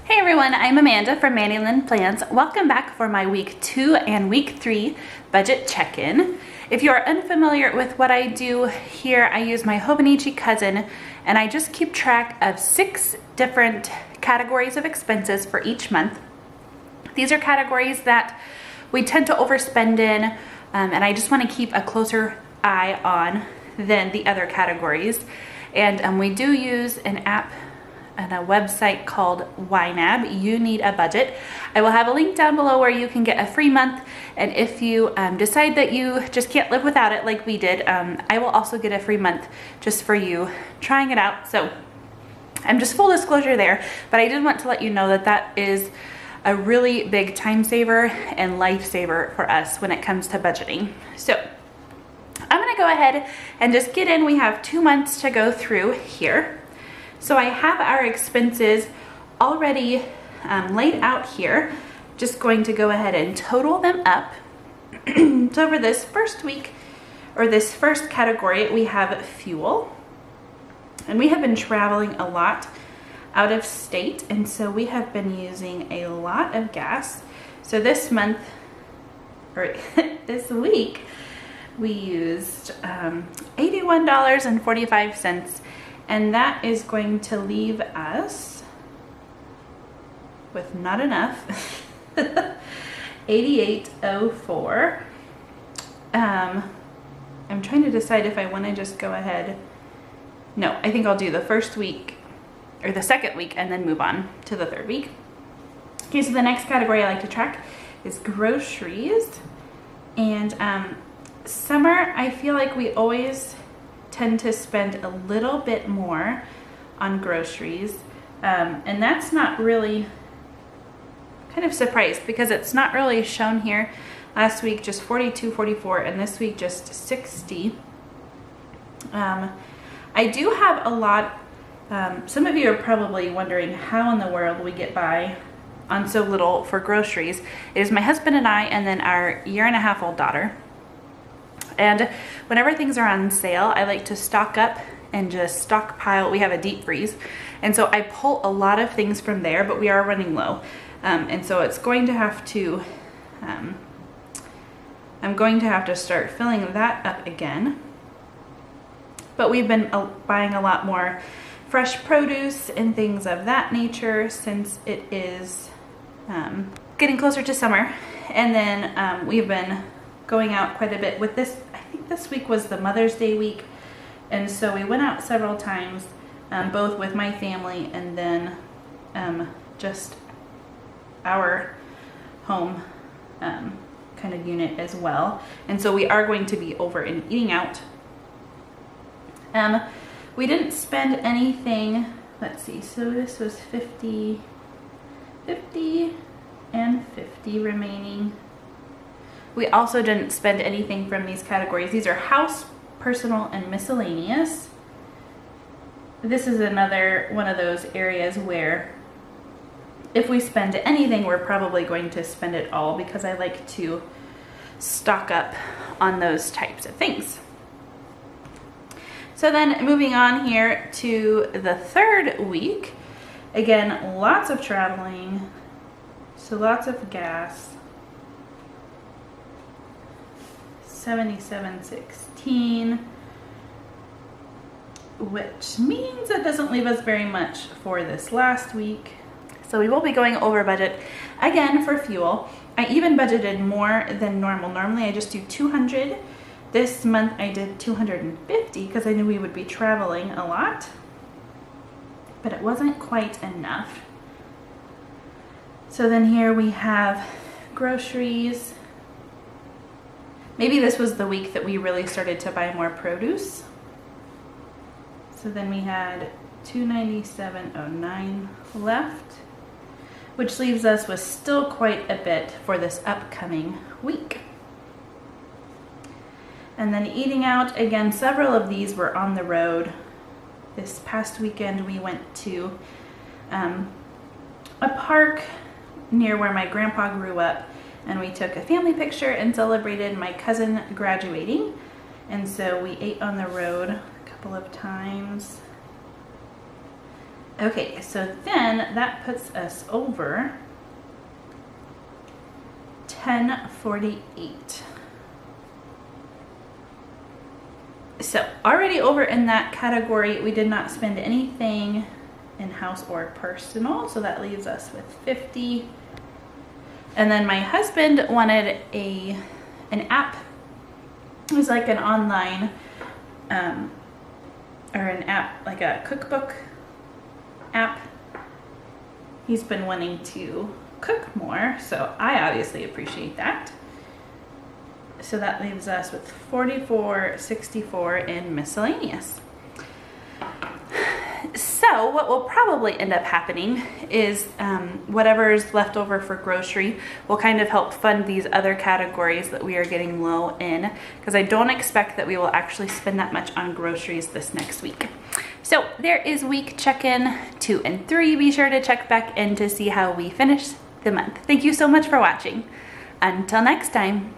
Hey everyone, I'm Amanda from Mandy Lynn Plans. Welcome back for my week 2 and week 3 budget check-in. If you are unfamiliar with what I do here, I use my Hobonichi cousin and I just keep track of 6 different categories of expenses for each month. These are categories that we tend to overspend in and I just want to keep a closer eye on than the other categories. And we do use an app and a website called YNAB, You Need a Budget. I will have a link down below where you can get a free month, and if you decide that you just can't live without it like we did, I will also get a free month just for you trying it out. So I'm just full disclosure there, but I did want to let you know that that is a really big time saver and lifesaver for us when it comes to budgeting. So I'm gonna go ahead and just get in. We have 2 months to go through here. So I have our expenses already laid out here. Just going to go ahead and total them up. So for this first week, or this first category, we have fuel. And we have been traveling a lot out of state, and so we have been using a lot of gas. So this month, or this week, we used $81.45. And that is going to leave us with not enough, $88.04. I'm trying to decide if I want to just go ahead. No, I think I'll do the first week or the second week and then move on to the third week. Okay, so the next category I like to track is groceries. And summer, I feel like we always tend to spend a little bit more on groceries, and that's not really, kind of surprised because it's not really shown here. Last week just $42.44 and this week just $60. I do have a lot, some of you are probably wondering how in the world we get by on so little for groceries. It is my husband and I, and then our 1.5-year-old daughter. And whenever things are on sale, I like to stock up and just stockpile. We have a deep freeze, and so I pull a lot of things from there, but we are running low. And so it's going to have to, I'm going to have to start filling that up again. But we've been buying a lot more fresh produce and things of that nature since it is getting closer to summer. And then we've been going out quite a bit with this. I think this week was the Mother's Day week, and so we went out several times, both with my family and then just our home kind of unit as well. And so we are going to be over and eating out. We didn't spend anything. Let's see, so this was 50 and 50 remaining. We also didn't spend anything from these categories. These are house, personal, and miscellaneous. This is another one of those areas where if we spend anything, we're probably going to spend it all because I like to stock up on those types of things. So then moving on here to the third week, again, lots of traveling, so lots of gas. $77.16, which means it doesn't leave us very much for this last week. So we will be going over budget again for fuel. I even budgeted more than normal. Normally I just do 200. This month I did 250 because I knew we would be traveling a lot, but it wasn't quite enough. So then here we have groceries. Maybe this was the week that we really started to buy more produce. So then we had $297.09 left, which leaves us with still quite a bit for this upcoming week. And then eating out, again, several of these were on the road. This past weekend we went to a park near where my grandpa grew up, and we took a family picture and celebrated my cousin graduating. And so we ate on the road a couple of times. Okay, so then that puts us over $10.48. So already over in that category, we did not spend anything in-house or personal, so that leaves us with 50. And then my husband wanted an app. It was like an online or an app, like a cookbook app. He's been wanting to cook more, so I obviously appreciate that. So that leaves us with $44.64 in miscellaneous. So what will probably end up happening is whatever's left over for grocery will kind of help fund these other categories that we are getting low in, because I don't expect that we will actually spend that much on groceries this next week. So there is week check-in 2 and 3. Be sure to check back in to see how we finish the month. Thank you so much for watching. Until next time.